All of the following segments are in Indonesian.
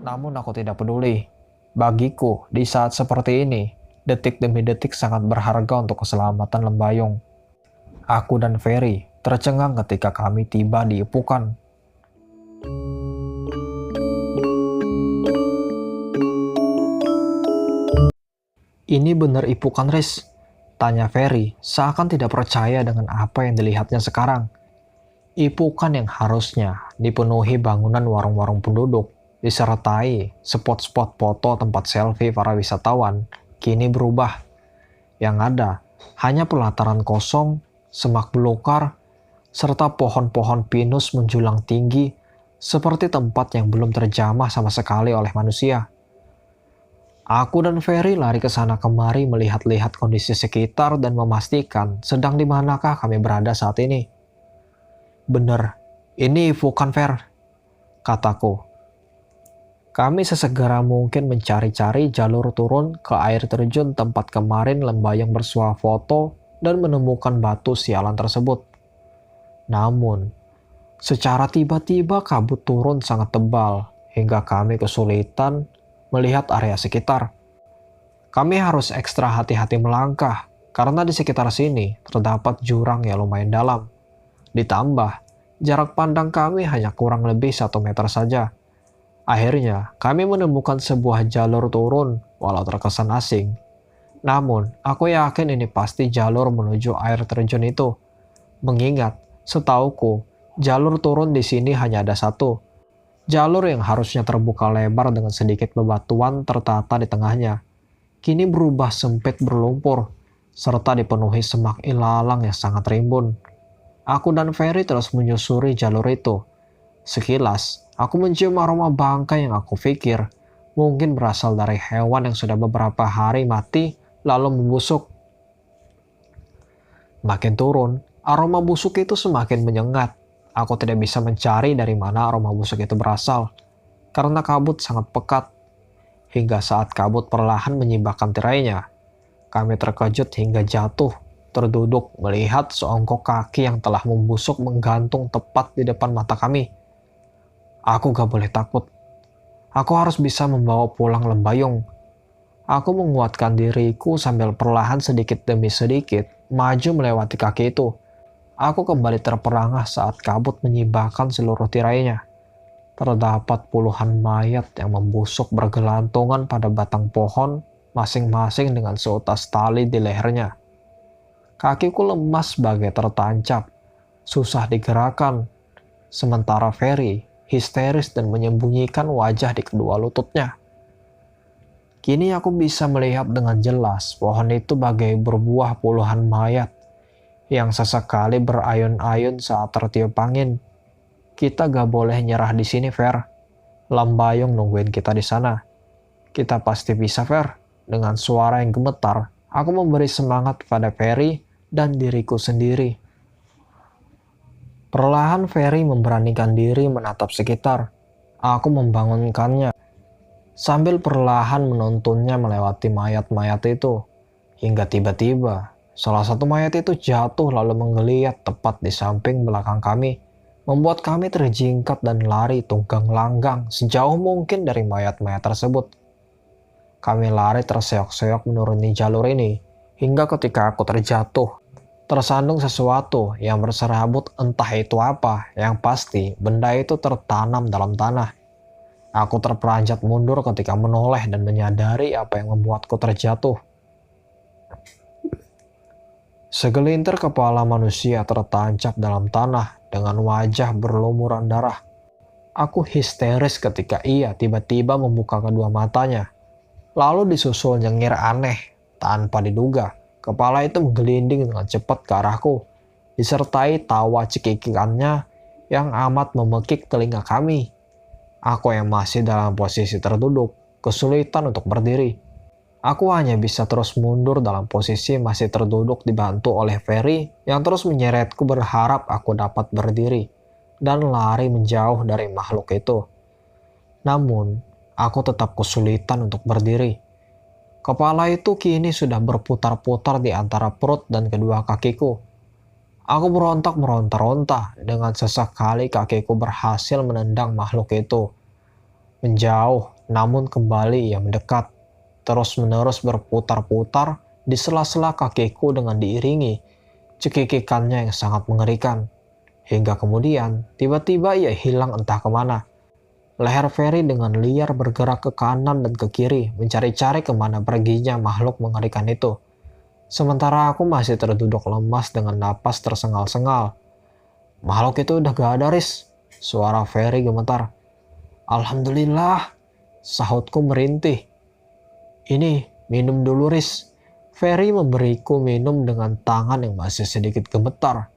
Namun aku tidak peduli. Bagiku, di saat seperti ini, detik demi detik sangat berharga untuk keselamatan Lembayung. Aku dan Ferry tercengang ketika kami tiba di Ipukan. Ini benar Ipukan, Riz? Tanya Ferry, seakan tidak percaya dengan apa yang dilihatnya sekarang. Ipukan yang harusnya dipenuhi bangunan warung-warung penduduk, disertai spot-spot foto tempat selfie para wisatawan, kini berubah. Yang ada hanya pelataran kosong, semak belukar, serta pohon-pohon pinus menjulang tinggi, seperti tempat yang belum terjamah sama sekali oleh manusia. Aku dan Ferry lari ke sana kemari melihat-lihat kondisi sekitar dan memastikan sedang di manakah kami berada saat ini. Bener, ini bukan Fer, kataku. Kami sesegera mungkin mencari-cari jalur turun ke air terjun tempat kemarin Lembayung bersuah foto dan menemukan batu sialan tersebut. Namun, secara tiba-tiba kabut turun sangat tebal hingga kami kesulitan melihat area sekitar. Kami harus ekstra hati-hati melangkah karena di sekitar sini terdapat jurang yang lumayan dalam. Ditambah, jarak pandang kami hanya kurang lebih 1 meter saja. Akhirnya, kami menemukan sebuah jalur turun walau terkesan asing. Namun, aku yakin ini pasti jalur menuju air terjun itu. Mengingat, setauku, jalur turun di sini hanya ada satu. Jalur yang harusnya terbuka lebar dengan sedikit bebatuan tertata di tengahnya, kini berubah sempit berlumpur, serta dipenuhi semak ilalang yang sangat rimbun. Aku dan Ferry terus menyusuri jalur itu. Sekilas, aku mencium aroma bangkai yang aku pikir mungkin berasal dari hewan yang sudah beberapa hari mati lalu membusuk. Makin turun, aroma busuk itu semakin menyengat. Aku tidak bisa mencari dari mana aroma busuk itu berasal, karena kabut sangat pekat. Hingga saat kabut perlahan menyibakkan tirainya, kami terkejut hingga jatuh, terduduk melihat seonggok kaki yang telah membusuk menggantung tepat di depan mata kami. Aku gak boleh takut. Aku harus bisa membawa pulang Lembayung. Aku menguatkan diriku sambil perlahan sedikit demi sedikit maju melewati kaki itu. Aku kembali terperangah saat kabut menyibakkan seluruh tirainya. Terdapat puluhan mayat yang membusuk bergelantungan pada batang pohon, masing-masing dengan seutas tali di lehernya. Kakiku lemas bagai tertancap, susah digerakkan. Sementara Ferry histeris dan menyembunyikan wajah di kedua lututnya. Kini aku bisa melihat dengan jelas pohon itu bagai berbuah puluhan mayat yang sesekali berayun-ayun saat tertiup angin. Kita gak boleh nyerah di sini, Fer. Lembayung nungguin kita di sana. Kita pasti bisa, Fer. Dengan suara yang gemetar, aku memberi semangat pada Ferry dan diriku sendiri. Perlahan Ferry memberanikan diri menatap sekitar. Aku membangunkannya sambil perlahan menuntunnya melewati mayat-mayat itu. Hingga tiba-tiba, salah satu mayat itu jatuh lalu menggeliat tepat di samping belakang kami, membuat kami terjingkat dan lari tunggang langgang sejauh mungkin dari mayat-mayat tersebut. Kami lari terseok-seok menuruni jalur ini, hingga ketika aku terjatuh, tersandung sesuatu yang berserabut entah itu apa, yang pasti benda itu tertanam dalam tanah. Aku terperanjat mundur ketika menoleh dan menyadari apa yang membuatku terjatuh. Segelintir kepala manusia tertancap dalam tanah dengan wajah berlumuran darah. Aku histeris ketika ia tiba-tiba membuka kedua matanya. Lalu disusul nyengir aneh tanpa diduga. Kepala itu menggelinding dengan cepat ke arahku, disertai tawa cekikikannya yang amat memekik telinga kami. Aku yang masih dalam posisi terduduk, kesulitan untuk berdiri. Aku hanya bisa terus mundur dalam posisi masih terduduk dibantu oleh Ferry yang terus menyeretku berharap aku dapat berdiri dan lari menjauh dari makhluk itu. Namun, aku tetap kesulitan untuk berdiri. Kepala itu kini sudah berputar-putar di antara perut dan kedua kakiku. Aku berontak meronta-ronta dengan sesekali kakiku berhasil menendang makhluk itu menjauh namun kembali ia mendekat, terus-menerus berputar-putar di sela-sela kakiku dengan diiringi cekikikannya yang sangat mengerikan. Hingga kemudian, tiba-tiba ia hilang entah kemana. Leher Ferry dengan liar bergerak ke kanan dan ke kiri, mencari-cari kemana perginya makhluk mengerikan itu. Sementara aku masih terduduk lemas dengan napas tersengal-sengal. Makhluk itu udah gak ada, Riz. Suara Ferry gemetar. Alhamdulillah, sahutku merintih. Ini, minum dulu, Riz. Ferry memberiku minum dengan tangan yang masih sedikit gemetar.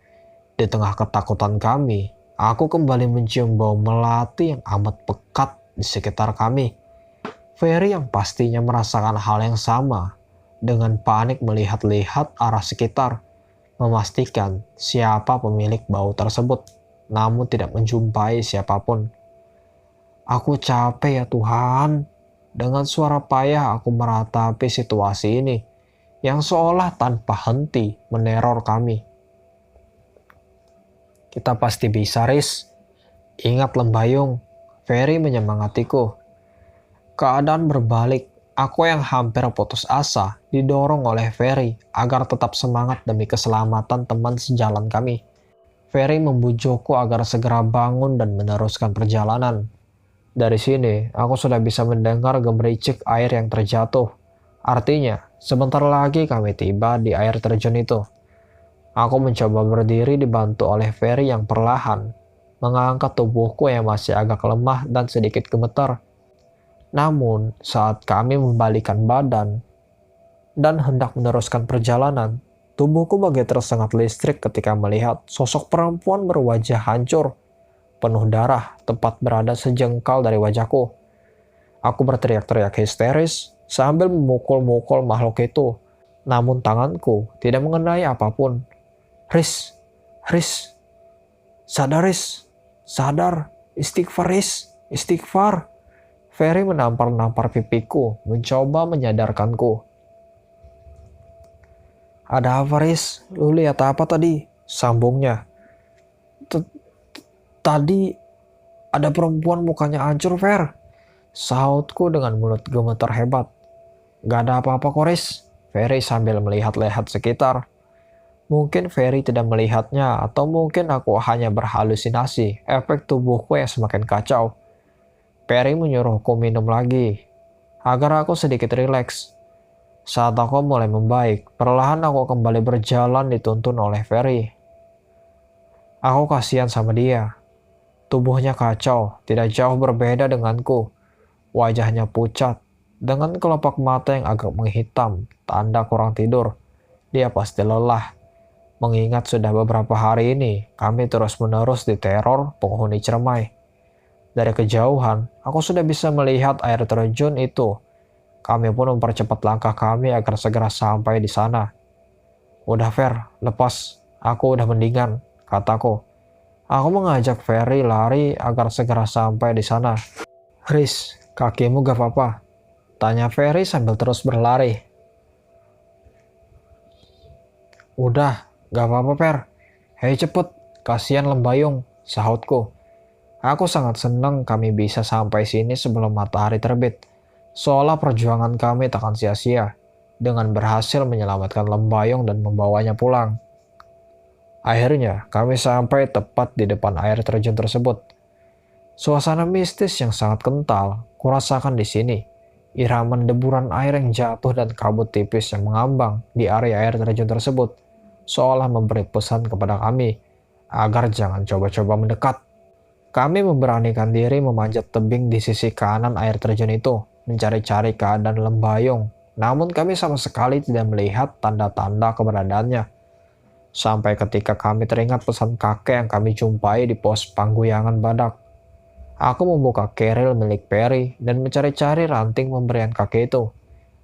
Di tengah ketakutan kami, aku kembali mencium bau melati yang amat pekat di sekitar kami. Ferry yang pastinya merasakan hal yang sama, dengan panik melihat-lihat arah sekitar, memastikan siapa pemilik bau tersebut, namun tidak menjumpai siapapun. Aku capek ya Tuhan. Dengan suara payah aku meratapi situasi ini, yang seolah tanpa henti meneror kami. Kita pasti bisa, Riz. Ingat Lembayung. Ferry menyemangatiku. Keadaan berbalik. Aku yang hampir putus asa didorong oleh Ferry agar tetap semangat demi keselamatan teman sejalan kami. Ferry membujukku agar segera bangun dan meneruskan perjalanan. Dari sini, aku sudah bisa mendengar gemericik air yang terjatuh. Artinya, sebentar lagi kami tiba di air terjun itu. Aku mencoba berdiri dibantu oleh Ferry yang perlahan mengangkat tubuhku yang masih agak lemah dan sedikit gemetar. Namun, saat kami membalikkan badan dan hendak meneruskan perjalanan, tubuhku bagai tersengat listrik ketika melihat sosok perempuan berwajah hancur, penuh darah, tepat berada sejengkal dari wajahku. Aku berteriak-teriak histeris sambil memukul-mukul makhluk itu, namun tanganku tidak mengenai apapun. Riz, sadar Riz, sadar, istighfar Riz, istighfar. Ferry menampar-nampar pipiku, mencoba menyadarkanku. Ada apa Riz? Lu lihat apa tadi? Sambungnya. Tadi ada perempuan mukanya hancur, Fer. Sahutku dengan mulut gemetar hebat. Gak ada apa-apa kok Riz. Ferry sambil melihat-lihat sekitar. Mungkin Ferry tidak melihatnya atau mungkin aku hanya berhalusinasi efek tubuhku yang semakin kacau. Ferry menyuruhku minum lagi agar aku sedikit rileks. Saat aku mulai membaik, perlahan aku kembali berjalan dituntun oleh Ferry. Aku kasihan sama dia. Tubuhnya kacau, tidak jauh berbeda denganku. Wajahnya pucat, dengan kelopak mata yang agak menghitam, tanda kurang tidur. Dia pasti lelah. Mengingat sudah beberapa hari ini, kami terus-menerus diteror penghuni Cermai. Dari kejauhan, aku sudah bisa melihat air terjun itu. Kami pun mempercepat langkah kami agar segera sampai di sana. Udah Fer, lepas. Aku udah mendingan, kataku. Aku mengajak Ferry lari agar segera sampai di sana. Riz, kakimu gak apa-apa? Tanya Ferry sambil terus berlari. Udah, gak apa-apa Fer. Hei cepet, kasihan Lembayung, sahutku. Aku sangat senang kami bisa sampai sini sebelum matahari terbit. Seolah perjuangan kami takkan sia-sia dengan berhasil menyelamatkan Lembayung dan membawanya pulang. Akhirnya, kami sampai tepat di depan air terjun tersebut. Suasana mistis yang sangat kental kurasakan di sini. Iraman deburan air yang jatuh dan kabut tipis yang mengambang di area air terjun tersebut seolah memberi pesan kepada kami agar jangan coba-coba mendekat. Kami memberanikan diri memanjat tebing di sisi kanan air terjun itu, mencari-cari keadaan Lembayung. Namun kami sama sekali tidak melihat tanda-tanda keberadaannya. Sampai ketika kami teringat pesan kakek yang kami jumpai di pos Pangguyangan Badak. Aku membuka keril milik Perry dan mencari-cari ranting pemberian kakek itu.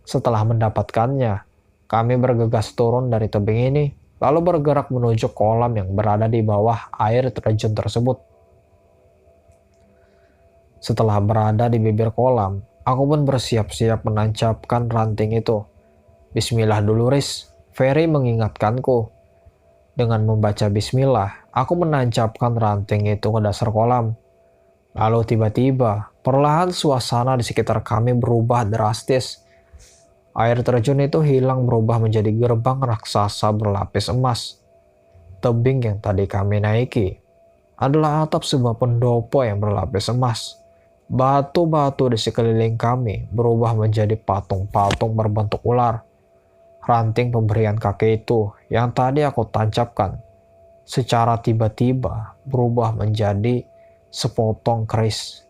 Setelah mendapatkannya, kami bergegas turun dari tebing ini, lalu bergerak menuju kolam yang berada di bawah air terjun tersebut. Setelah berada di bibir kolam, aku pun bersiap-siap menancapkan ranting itu. Bismillah dulu Riz, Ferry mengingatkanku. Dengan membaca bismillah, aku menancapkan ranting itu ke dasar kolam. Lalu tiba-tiba, Perlahan suasana di sekitar kami berubah drastis. Air terjun itu hilang berubah menjadi gerbang raksasa berlapis emas. Tebing yang tadi kami naiki adalah atap sebuah pendopo yang berlapis emas. Batu-batu di sekeliling kami berubah menjadi patung-patung berbentuk ular. Ranting pemberian kakek itu yang tadi aku tancapkan secara tiba-tiba berubah menjadi sepotong keris.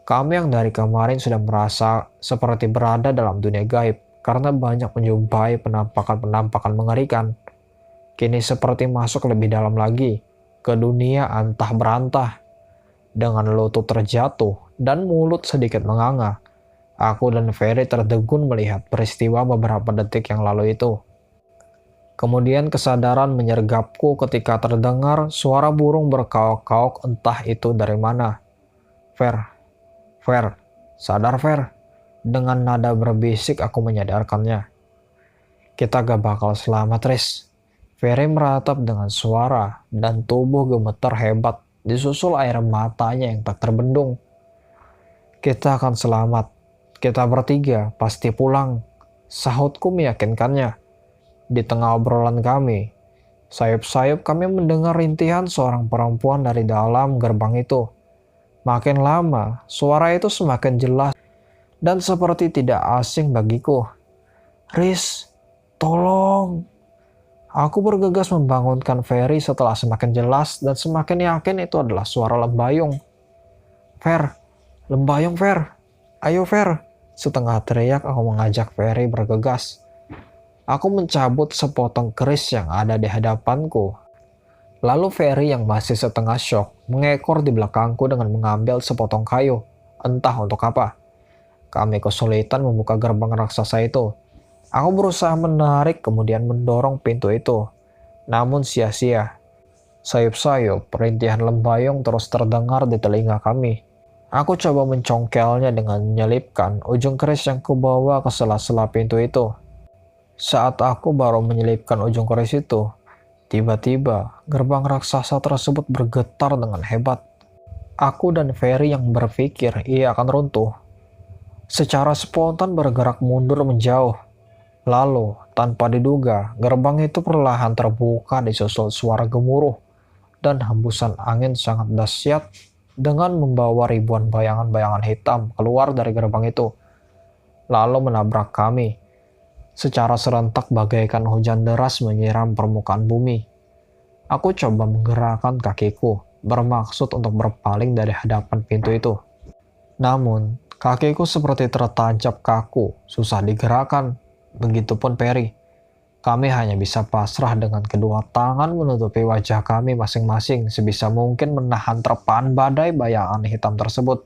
Kami yang dari kemarin sudah merasa seperti berada dalam dunia gaib karena banyak menjumpai penampakan-penampakan mengerikan. Kini seperti masuk lebih dalam lagi ke dunia antah berantah. Dengan lutut terjatuh dan mulut sedikit menganga, aku dan Ferry tertegun melihat peristiwa beberapa detik yang lalu itu. Kemudian kesadaran menyergapku ketika terdengar suara burung berkaok-kaok entah itu dari mana. Fer, sadar Fer. Dengan nada berbisik aku menyadarkannya. Kita gak bakal selamat, Riz. Ferry meratap dengan suara dan tubuh gemeter hebat disusul air matanya yang tak terbendung. Kita akan selamat. Kita bertiga pasti pulang. Sahutku meyakinkannya. Di tengah obrolan kami, sayup-sayup kami mendengar rintihan seorang perempuan dari dalam gerbang itu. Makin lama, suara itu semakin jelas dan seperti tidak asing bagiku. Riz, tolong. Aku bergegas membangunkan Ferry setelah semakin jelas dan semakin yakin itu adalah suara Lembayung. Lembayung Fer. Ayo Fer. Setengah teriak aku mengajak Ferry bergegas. Aku mencabut sepotong keris yang ada di hadapanku. Lalu Ferry yang masih setengah syok mengekor di belakangku dengan mengambil sepotong kayu. Entah untuk apa. Kami kesulitan membuka gerbang raksasa itu. Aku berusaha menarik kemudian mendorong pintu itu. Namun sia-sia. Sayup-sayup rintihan Lembayung terus terdengar di telinga kami. Aku coba mencongkelnya dengan menyelipkan ujung keris yang kubawa ke sela-sela pintu itu. Saat aku baru menyelipkan ujung keris itu, tiba-tiba gerbang raksasa tersebut bergetar dengan hebat. Aku dan Ferry yang berpikir ia akan runtuh, secara spontan bergerak mundur menjauh. Lalu, tanpa diduga, gerbang itu perlahan terbuka disusul suara gemuruh dan hembusan angin sangat dahsyat dengan membawa ribuan bayangan-bayangan hitam keluar dari gerbang itu, lalu menabrak kami. Secara serentak bagaikan hujan deras menyiram permukaan bumi. Aku coba menggerakkan kakiku, bermaksud untuk berpaling dari hadapan pintu itu. Namun, kakiku seperti tertancap kaku, susah digerakkan. Begitupun Ferry. Kami hanya bisa pasrah dengan kedua tangan menutupi wajah kami masing-masing sebisa mungkin menahan terpaan badai bayangan hitam tersebut.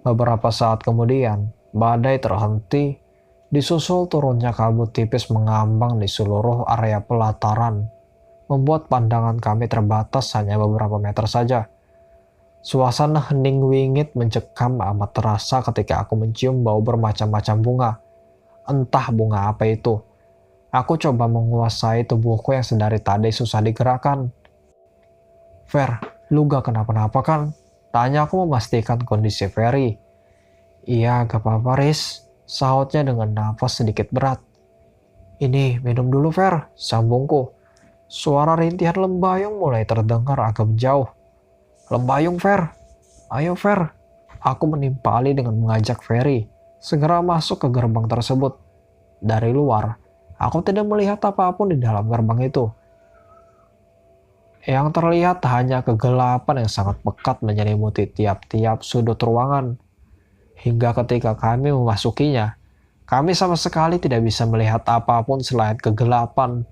Beberapa saat kemudian, badai terhenti. Disusul turunnya kabut tipis mengambang di seluruh area pelataran, membuat pandangan kami terbatas hanya beberapa meter saja. Suasana hening wingit mencekam amat terasa ketika aku mencium bau bermacam-macam bunga. Entah bunga apa itu. Aku coba menguasai tubuhku yang sedari tadi susah digerakkan. Fer, lu gak kenapa-napa kan? Tanya aku memastikan kondisi Ferry. Iya, gak apa-apa Riz. Sahutnya dengan nafas sedikit berat. Ini, minum dulu Fer, sambungku. Suara rintihan Lembayung mulai terdengar agak jauh. Lembayung Fer, ayo Fer. Aku menimpali dengan mengajak Ferry segera masuk ke gerbang tersebut. Dari luar, aku tidak melihat apapun di dalam gerbang itu. Yang terlihat hanya kegelapan yang sangat pekat menyelimuti tiap-tiap sudut ruangan. Hingga ketika kami memasukinya, kami sama sekali tidak bisa melihat apapun selain kegelapan.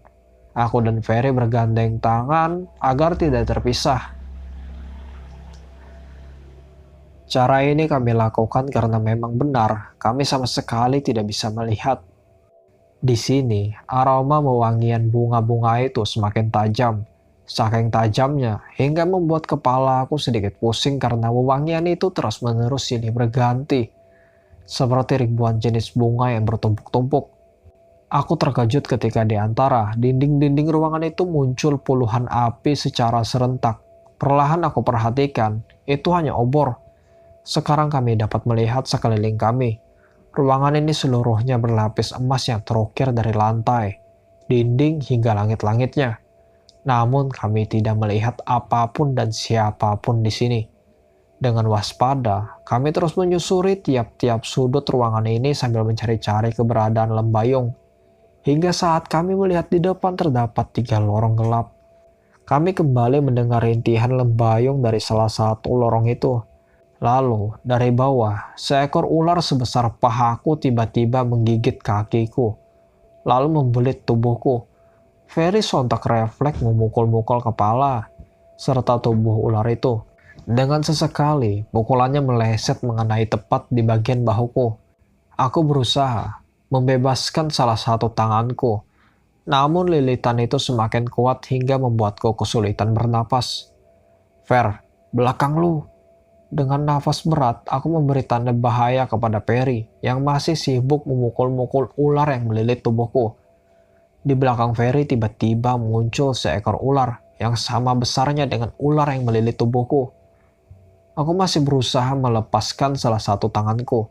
Aku dan Ferry bergandeng tangan agar tidak terpisah. Cara ini kami lakukan karena memang benar kami sama sekali tidak bisa melihat. Di sini, aroma wewangian bunga-bunga itu semakin tajam. Saking tajamnya, hingga membuat kepala aku sedikit pusing karena wewangian itu terus-menerus silih berganti. Seperti ribuan jenis bunga yang bertumpuk-tumpuk. Aku terkejut ketika di antara dinding-dinding ruangan itu muncul puluhan api secara serentak. Perlahan aku perhatikan, itu hanya obor. Sekarang kami dapat melihat sekeliling kami. Ruangan ini seluruhnya berlapis emas yang terukir dari lantai, dinding hingga langit-langitnya. Namun kami tidak melihat apapun dan siapapun di sini. Dengan waspada, kami terus menyusuri tiap-tiap sudut ruangan ini sambil mencari-cari keberadaan lembayung. Hingga saat kami melihat di depan terdapat 3 lorong gelap. Kami kembali mendengar rintihan lembayung dari salah satu lorong itu. Lalu, dari bawah, seekor ular sebesar pahaku tiba-tiba menggigit kakiku, lalu membelit tubuhku. Ferry sontak refleks memukul-mukul kepala, serta tubuh ular itu. Dengan sesekali, pukulannya meleset mengenai tepat di bagian bahuku. Aku berusaha membebaskan salah satu tanganku, namun lilitan itu semakin kuat hingga membuatku kesulitan bernapas. Fer, belakang lu. Dengan nafas berat, aku memberi tanda bahaya kepada Perry yang masih sibuk memukul-mukul ular yang melilit tubuhku. Di belakang Ferry tiba-tiba muncul seekor ular yang sama besarnya dengan ular yang melilit tubuhku. Aku masih berusaha melepaskan salah satu tanganku.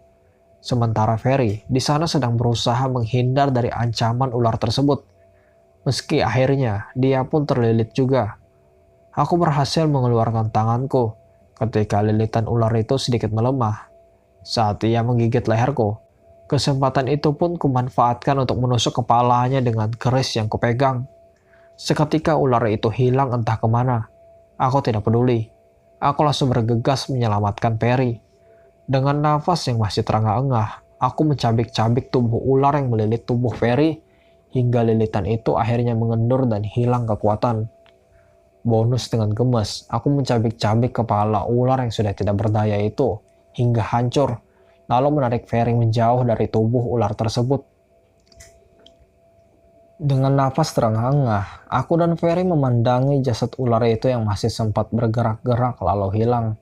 Sementara Ferry di sana sedang berusaha menghindar dari ancaman ular tersebut. Meski akhirnya dia pun terlilit juga. Aku berhasil mengeluarkan tanganku ketika lilitan ular itu sedikit melemah. Saat ia menggigit leherku, kesempatan itu pun kumanfaatkan untuk menusuk kepalanya dengan keris yang kupegang. Seketika ular itu hilang entah kemana. Aku tidak peduli. Aku langsung bergegas menyelamatkan Perry. Dengan nafas yang masih terengah-engah, aku mencabik-cabik tubuh ular yang melilit tubuh Ferry hingga lilitan itu akhirnya mengendur dan hilang kekuatan. Bonus dengan gemes, aku mencabik-cabik kepala ular yang sudah tidak berdaya itu hingga hancur, lalu menarik Ferry menjauh dari tubuh ular tersebut. Dengan nafas terengah-engah, aku dan Ferry memandangi jasad ular itu yang masih sempat bergerak-gerak lalu hilang.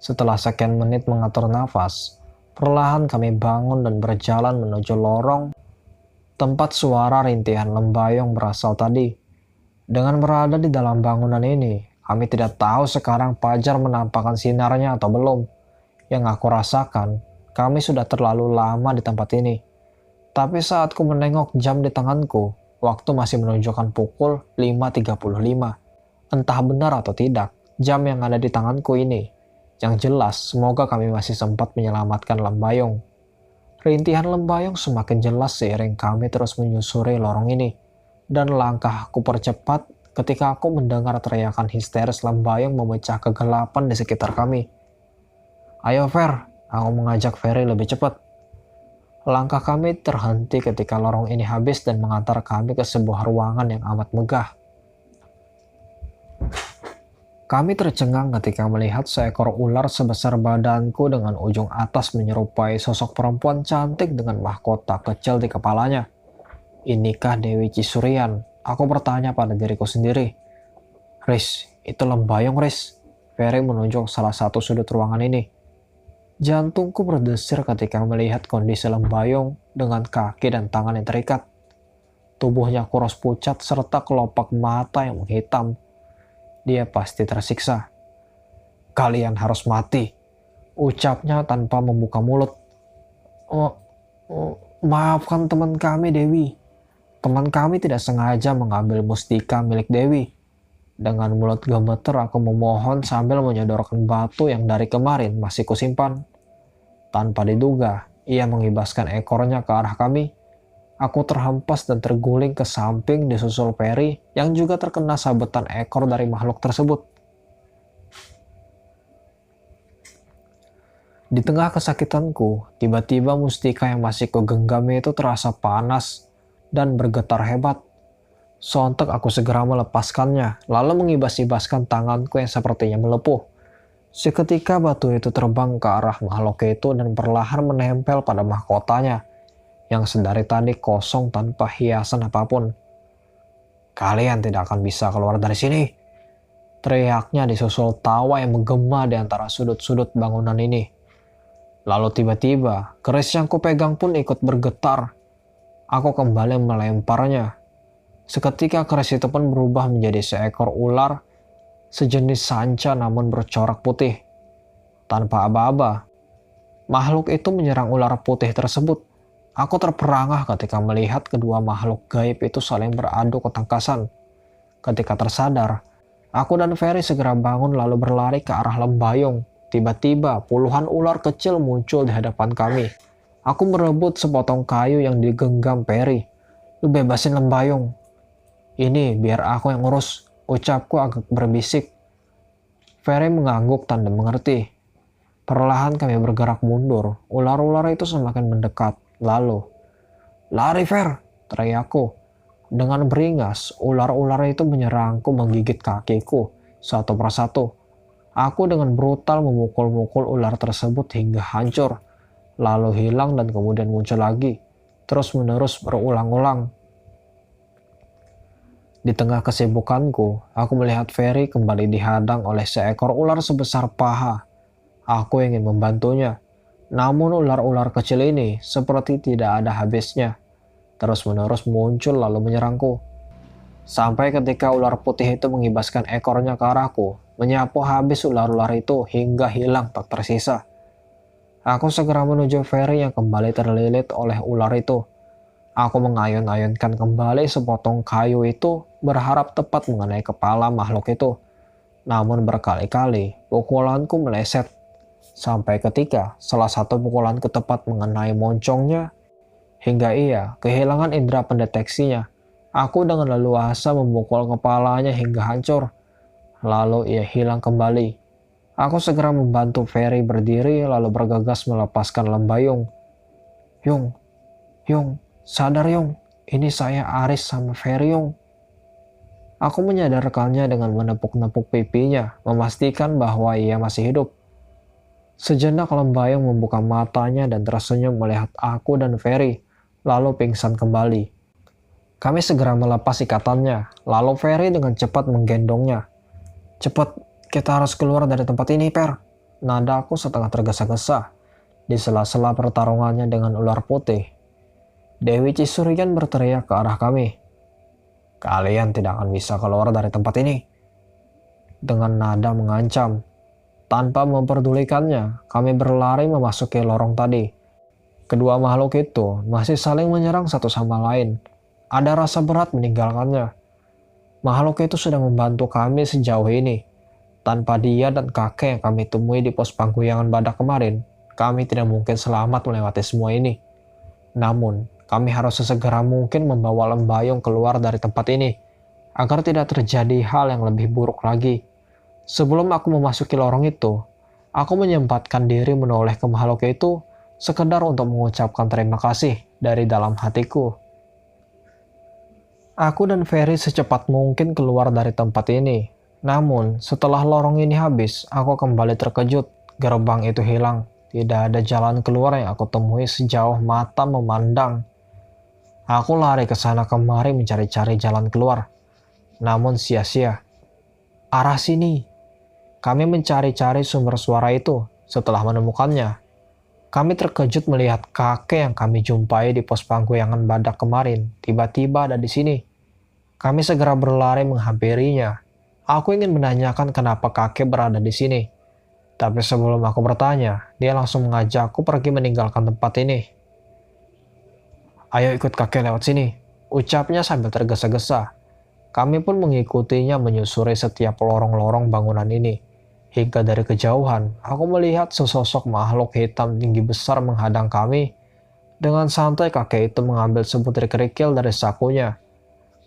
Setelah sekian menit mengatur nafas, perlahan kami bangun dan berjalan menuju lorong tempat suara rintihan lembayung berasal tadi. Dengan berada di dalam bangunan ini, kami tidak tahu sekarang fajar menampakkan sinarnya atau belum. Yang aku rasakan, kami sudah terlalu lama di tempat ini. Tapi saat ku menengok jam di tanganku, waktu masih menunjukkan pukul 5.35. Entah benar atau tidak, jam yang ada di tanganku ini. Yang jelas, semoga kami masih sempat menyelamatkan lembayung. Rintihan lembayung semakin jelas seiring kami terus menyusuri lorong ini. Dan langkahku percepat ketika aku mendengar teriakan histeris lembayung memecah kegelapan di sekitar kami. Ayo Fer, aku mengajak Ferry lebih cepat. Langkah kami terhenti ketika lorong ini habis dan mengantar kami ke sebuah ruangan yang amat megah. Kami tercengang ketika melihat seekor ular sebesar badanku dengan ujung atas menyerupai sosok perempuan cantik dengan mahkota kecil di kepalanya. Inikah Dewi Cisurian? Aku bertanya pada diriku sendiri. Riz, itu lembayung Riz. Ferry menunjuk salah satu sudut ruangan ini. Jantungku berdesir ketika melihat kondisi lembayung dengan kaki dan tangan yang terikat. Tubuhnya kurus pucat serta kelopak mata yang menghitam. Dia pasti tersiksa. Kalian harus mati, ucapnya tanpa membuka mulut. Maafkan teman kami Dewi. Teman kami tidak sengaja mengambil mustika milik Dewi. Dengan mulut gemeter aku memohon sambil menyodorkan batu yang dari kemarin masih kusimpan. Tanpa diduga, ia mengibaskan ekornya ke arah kami. Aku terhempas dan terguling ke samping disusul Perry yang juga terkena sabetan ekor dari makhluk tersebut. Di tengah kesakitanku, tiba-tiba mustika yang masih kugenggam itu terasa panas dan bergetar hebat. Sontak aku segera melepaskannya, lalu mengibas-ibaskan tanganku yang sepertinya melepuh. Seketika batu itu terbang ke arah makhluk itu dan perlahan menempel pada mahkotanya, yang sedari tadi kosong tanpa hiasan apapun. Kalian tidak akan bisa keluar dari sini, teriaknya disusul tawa yang menggema di antara sudut-sudut bangunan ini. Lalu tiba-tiba, keris yang kupegang pun ikut bergetar. Aku kembali melemparnya. Seketika keris itu pun berubah menjadi seekor ular, sejenis sanca namun bercorak putih. tanpa aba-aba. Makhluk itu menyerang ular putih tersebut. Aku terperangah ketika melihat kedua makhluk gaib itu saling beradu ketangkasan. Ketika tersadar, aku dan Ferry segera bangun lalu berlari ke arah lembayung. Tiba-tiba puluhan ular kecil muncul di hadapan kami. Aku merebut sepotong kayu yang digenggam Ferry. Lu bebasin lembayung. Ini biar aku yang ngurus, ucapku agak berbisik. Ferry mengangguk tanda mengerti. Perlahan kami bergerak mundur. Ular-ular itu semakin mendekat. Lalu, lari Fer, teriakku. Dengan beringas, ular-ular itu menyerangku menggigit kakiku satu persatu. Aku dengan brutal memukul-mukul ular tersebut hingga hancur. Lalu hilang dan kemudian muncul lagi. Terus-menerus berulang-ulang. Di tengah kesibukanku, aku melihat Ferry kembali dihadang oleh seekor ular sebesar paha. Aku ingin membantunya. Namun ular-ular kecil ini seperti tidak ada habisnya. Terus-menerus muncul lalu menyerangku. Sampai ketika ular putih itu mengibaskan ekornya ke arahku, menyapu habis ular-ular itu hingga hilang tak tersisa. Aku segera menuju Ferry yang kembali terlilit oleh ular itu. Aku mengayun-ayunkan kembali sepotong kayu itu berharap tepat mengenai kepala makhluk itu. Namun berkali-kali pukulanku meleset. Sampai ketika salah satu pukulanku tepat mengenai moncongnya, hingga ia kehilangan indera pendeteksinya. Aku dengan leluasa memukul kepalanya hingga hancur. Lalu ia hilang kembali. Aku segera membantu Ferry berdiri lalu bergegas melepaskan lembayung. Yung, sadar Yung, ini saya Aris sama Ferry Yung. Aku menyadarkannya dengan menepuk-nepuk pipinya, memastikan bahwa ia masih hidup. Sejenak lembayung membuka matanya dan tersenyum melihat aku dan Ferry, lalu pingsan kembali. Kami segera melepas ikatannya, lalu Ferry dengan cepat menggendongnya. Cepat, kita harus keluar dari tempat ini, Per. Nada aku setengah tergesa-gesa di sela-sela pertarungannya dengan ular putih. Dewi Cisurian berteriak ke arah kami. Kalian tidak akan bisa keluar dari tempat ini. Dengan nada mengancam. Tanpa memperdulikannya, kami berlari memasuki lorong tadi. Kedua makhluk itu masih saling menyerang satu sama lain. Ada rasa berat meninggalkannya. Makhluk itu sudah membantu kami sejauh ini. Tanpa dia dan kakek yang kami temui di pos panggoyangan badak kemarin, kami tidak mungkin selamat melewati semua ini. Namun, kami harus sesegera mungkin membawa lembayung keluar dari tempat ini, agar tidak terjadi hal yang lebih buruk lagi. Sebelum aku memasuki lorong itu, aku menyempatkan diri menoleh ke makhluk itu, sekedar untuk mengucapkan terima kasih dari dalam hatiku. Aku dan Ferry secepat mungkin keluar dari tempat ini. Namun, setelah lorong ini habis, aku kembali terkejut. Gerbang itu hilang. Tidak ada jalan keluar yang aku temui sejauh mata memandang. Aku lari ke sana kemari mencari-cari jalan keluar. Namun sia-sia. Arah sini. Kami mencari-cari sumber suara itu. Setelah menemukannya, kami terkejut melihat kakek yang kami jumpai di pos panggoyangan badak kemarin. Tiba-tiba ada di sini. Kami segera berlari menghampirinya. Aku ingin menanyakan kenapa kakek berada di sini. Tapi sebelum aku bertanya, dia langsung mengajakku pergi meninggalkan tempat ini. Ayo ikut kakek lewat sini, ucapnya sambil tergesa-gesa. Kami pun mengikutinya menyusuri setiap lorong-lorong bangunan ini. Hingga dari kejauhan, aku melihat sesosok makhluk hitam tinggi besar menghadang kami. Dengan santai kakek itu mengambil sebutir kerikil dari sakunya.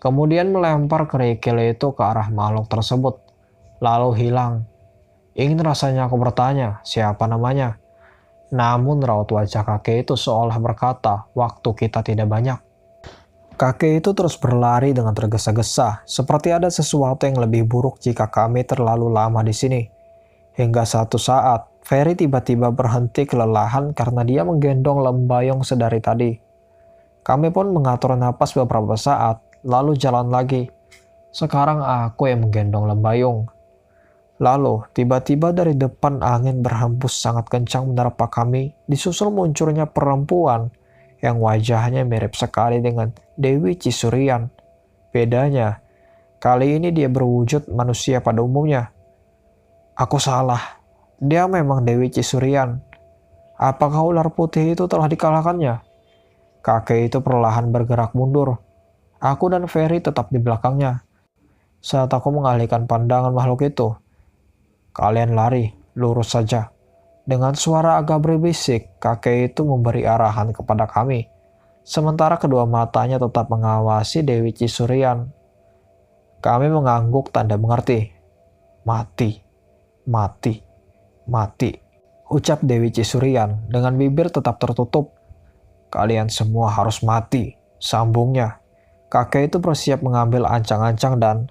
Kemudian melempar kerikil itu ke arah makhluk tersebut. Lalu hilang. Ingin rasanya aku bertanya, siapa namanya? Namun raut wajah kakek itu seolah berkata, waktu kita tidak banyak. Kakek itu terus berlari dengan tergesa-gesa, seperti ada sesuatu yang lebih buruk jika kami terlalu lama di sini. Hingga satu saat, Ferry tiba-tiba berhenti kelelahan karena dia menggendong lembayung sedari tadi. Kami pun mengatur napas beberapa saat, lalu jalan lagi. Sekarang aku yang menggendong lembayung. Lalu, tiba-tiba dari depan angin berhembus sangat kencang menerpa kami, disusul munculnya perempuan yang wajahnya mirip sekali dengan Dewi Cisurian. Bedanya, kali ini dia berwujud manusia pada umumnya. Aku salah. Dia memang Dewi Cisurian. Apakah ular putih itu telah dikalahkannya? Kakek itu perlahan bergerak mundur. Aku dan Ferry tetap di belakangnya. Saat aku mengalihkan pandangan makhluk itu, kalian lari, lurus saja. Dengan suara agak berbisik, kakek itu memberi arahan kepada kami. Sementara kedua matanya tetap mengawasi Dewi Cisurian. Kami mengangguk tanda mengerti. Mati, mati, mati. Ucap Dewi Cisurian dengan bibir tetap tertutup. Kalian semua harus mati, sambungnya. Kakek itu bersiap mengambil ancang-ancang dan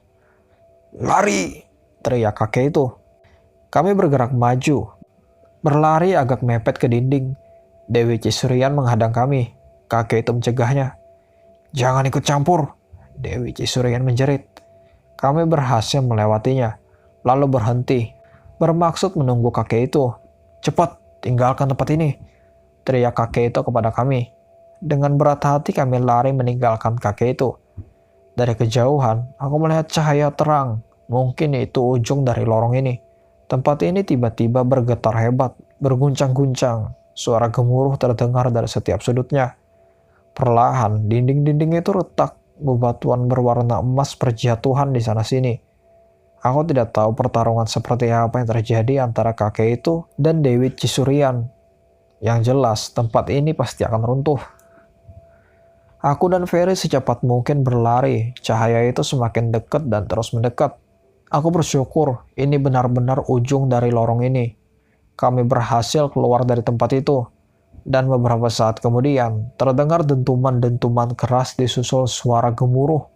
lari, teriak kakek itu. Kami bergerak maju, berlari agak mepet ke dinding. Dewi Cisurian menghadang kami. Kakek itu mencegahnya. Jangan ikut campur, Dewi Cisurian menjerit. Kami berhasil melewatinya, lalu berhenti, bermaksud menunggu kakek itu. Cepat, tinggalkan tempat ini, teriak kakek itu kepada kami. Dengan berat hati kami lari meninggalkan kakek itu. Dari kejauhan, aku melihat cahaya terang. Mungkin itu ujung dari lorong ini. Tempat ini tiba-tiba bergetar hebat, berguncang-guncang. Suara gemuruh terdengar dari setiap sudutnya. Perlahan, dinding-dinding itu retak. Bebatuan berwarna emas berjatuhan di sana-sini. Aku tidak tahu pertarungan seperti apa yang terjadi antara kakek itu dan Dewi Cisurian. Yang jelas, tempat ini pasti akan runtuh. Aku dan Ferry secepat mungkin berlari. Cahaya itu semakin dekat dan terus mendekat. Aku bersyukur ini benar-benar ujung dari lorong ini. Kami berhasil keluar dari tempat itu. Dan beberapa saat kemudian, terdengar dentuman-dentuman keras disusul suara gemuruh.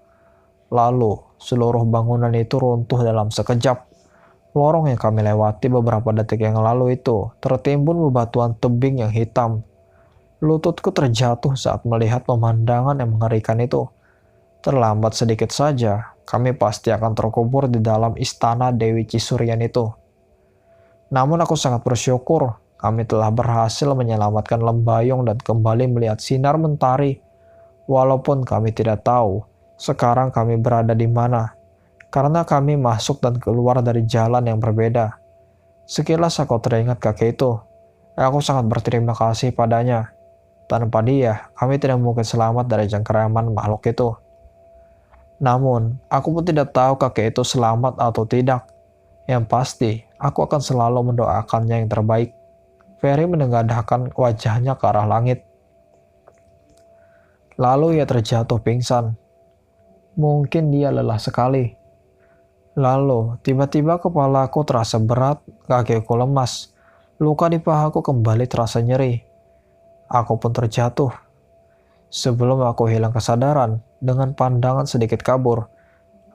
Lalu, seluruh bangunan itu runtuh dalam sekejap. Lorong yang kami lewati beberapa detik yang lalu itu tertimbun bebatuan tebing yang hitam. Lututku terjatuh saat melihat pemandangan yang mengerikan itu. Terlambat sedikit saja, kami pasti akan terkubur di dalam istana Dewi Cisurian itu. Namun aku sangat bersyukur kami telah berhasil menyelamatkan Lembayung dan kembali melihat sinar mentari. Walaupun kami tidak tahu sekarang kami berada di mana, karena kami masuk dan keluar dari jalan yang berbeda. Sekilas aku teringat kakek itu. Aku sangat berterima kasih padanya. Tanpa dia, kami tidak mungkin selamat dari cengkeraman makhluk itu. Namun, aku pun tidak tahu kakek itu selamat atau tidak. Yang pasti, aku akan selalu mendoakannya yang terbaik. Ferry menengadahkan wajahnya ke arah langit. Lalu ia terjatuh pingsan. Mungkin dia lelah sekali. Lalu, tiba-tiba kepalaku terasa berat, kakiku lemas. Luka di pahaku kembali terasa nyeri. Aku pun terjatuh. Sebelum aku hilang kesadaran, dengan pandangan sedikit kabur,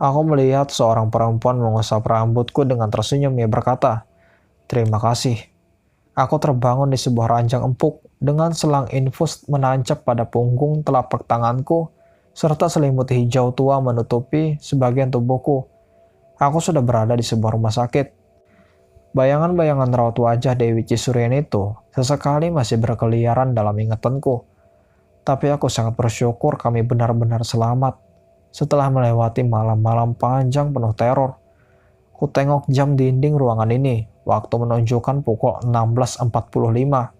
aku melihat seorang perempuan mengusap rambutku dengan tersenyum. Ia berkata, "Terima kasih." Aku terbangun di sebuah ranjang empuk dengan selang infus menancap pada punggung telapak tanganku, serta selimut hijau tua menutupi sebagian tubuhku. Aku sudah berada di sebuah rumah sakit. Bayangan-bayangan raut wajah Dewi Cisurian itu sesekali masih berkeliaran dalam ingatanku. Tapi aku sangat bersyukur kami benar-benar selamat. Setelah melewati malam-malam panjang penuh teror, ku tengok jam dinding ruangan ini. Waktu menunjukkan pukul 16.45.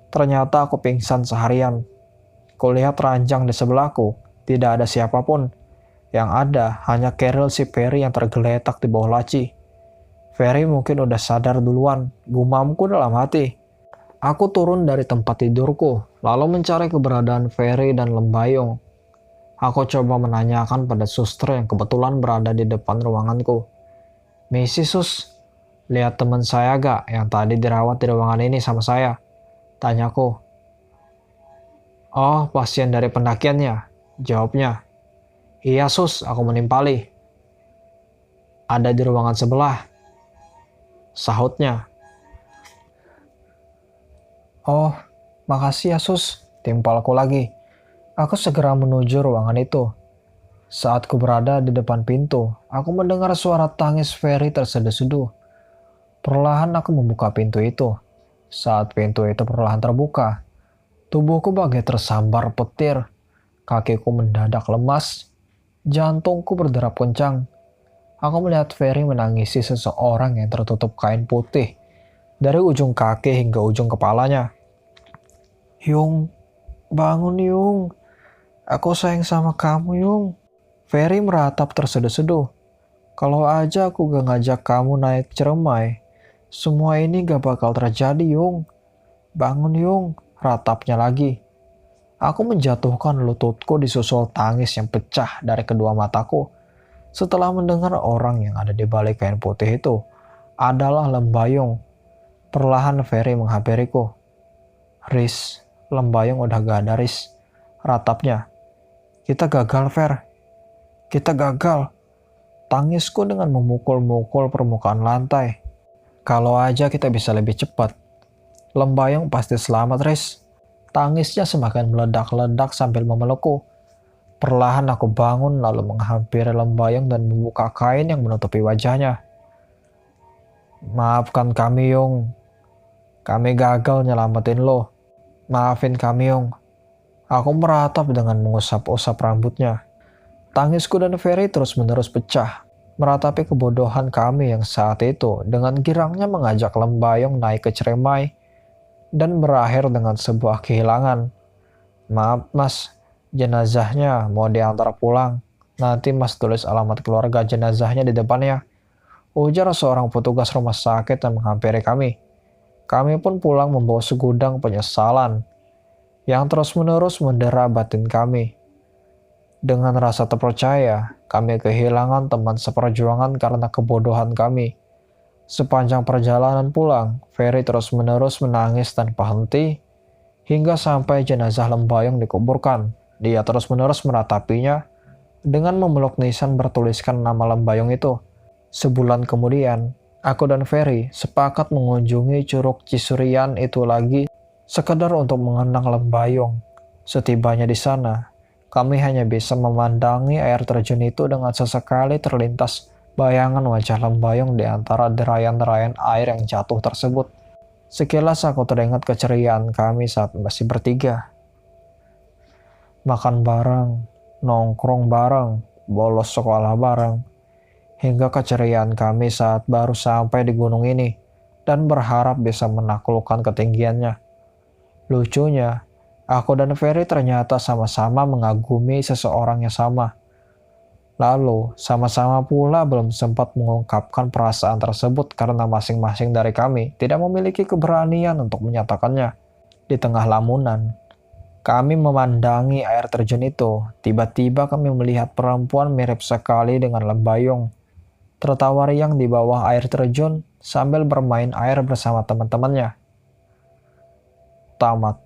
Ternyata aku pingsan seharian. Kulihat ranjang di sebelahku. Tidak ada siapapun. Yang ada hanya keril si Ferry yang tergeletak di bawah laci. Ferry mungkin udah sadar duluan. Gumamku dalam hati. Aku turun dari tempat tidurku, lalu mencari keberadaan Ferry dan Lembayung. Aku coba menanyakan pada suster yang kebetulan berada di depan ruanganku. "Misi sus, lihat teman saya gak yang tadi dirawat di ruangan ini sama saya?" tanyaku. "Oh, pasien dari pendakiannya," jawabnya. "Iya sus, aku menimpali." "Ada di ruangan sebelah," sahutnya. "Oh, makasih ya sus," timpalku lagi. Aku segera menuju ruangan itu. Saat ku berada di depan pintu, aku mendengar suara tangis Ferry terseduh-seduh. Perlahan aku membuka pintu itu. Saat pintu itu perlahan terbuka, tubuhku bagai tersambar petir. Kakiku mendadak lemas. Jantungku berderap kencang. Aku melihat Ferry menangisi seseorang yang tertutup kain putih. dari ujung kaki hingga ujung kepalanya. Yung, bangun Yung. Aku sayang sama kamu Yung. Ferry meratap terseduh-seduh. Kalau aja aku gak ngajak kamu naik Ciremai, semua ini gak bakal terjadi Yung. Bangun Yung, ratapnya lagi. Aku menjatuhkan lututku disusul tangis yang pecah dari kedua mataku. Setelah mendengar orang yang ada di balik kain putih itu adalah Lembayung. Perlahan Ferry menghampiriku. Riz, Lembayung udah gak ada Riz. Ratapnya. Kita gagal Fer. Kita gagal. Tangisku dengan memukul-mukul permukaan lantai. Kalau aja kita bisa lebih cepat. Lembayung pasti selamat Riz. Tangisnya semakin meledak-ledak sambil memelukku. Perlahan aku bangun lalu menghampiri Lembayung dan membuka kain yang menutupi wajahnya. Maafkan kami Yung. Kami gagal nyelamatin lo. Maafin kami Yung. Aku meratap dengan mengusap-usap rambutnya. Tangisku dan Ferry terus-menerus pecah, meratapi kebodohan kami yang saat itu dengan girangnya mengajak Lembayung naik ke Ciremai dan berakhir dengan sebuah kehilangan. Maaf mas, jenazahnya mau diantar pulang. Nanti mas tulis alamat keluarga jenazahnya di depannya. Ujar seorang petugas rumah sakit yang menghampiri kami. Kami pun pulang membawa segudang penyesalan yang terus-menerus mendera batin kami. Dengan rasa terpercaya, kami kehilangan teman seperjuangan karena kebodohan kami. Sepanjang perjalanan pulang, Ferry terus-menerus menangis tanpa henti, hingga sampai jenazah Lembayung dikuburkan. Dia terus-menerus meratapinya dengan memeluk nisan bertuliskan nama Lembayung itu. Sebulan kemudian, aku dan Ferry sepakat mengunjungi Curug Cisurian itu lagi, sekedar untuk mengenang Lembayung. Setibanya di sana, kami hanya bisa memandangi air terjun itu dengan sesekali terlintas bayangan wajah Lembayung di antara derayan-derayan air yang jatuh tersebut. Sekilas aku teringat keceriaan kami saat masih bertiga. Makan bareng, nongkrong bareng, bolos sekolah bareng, hingga keceriaan kami saat baru sampai di gunung ini dan berharap bisa menaklukkan ketinggiannya. Lucunya, aku dan Ferry ternyata sama-sama mengagumi seseorang yang sama. Lalu, sama-sama pula belum sempat mengungkapkan perasaan tersebut karena masing-masing dari kami tidak memiliki keberanian untuk menyatakannya. Di tengah lamunan, kami memandangi air terjun itu. Tiba-tiba kami melihat perempuan mirip sekali dengan Lembayung, tertawa riang di bawah air terjun sambil bermain air bersama teman-temannya. Tamat.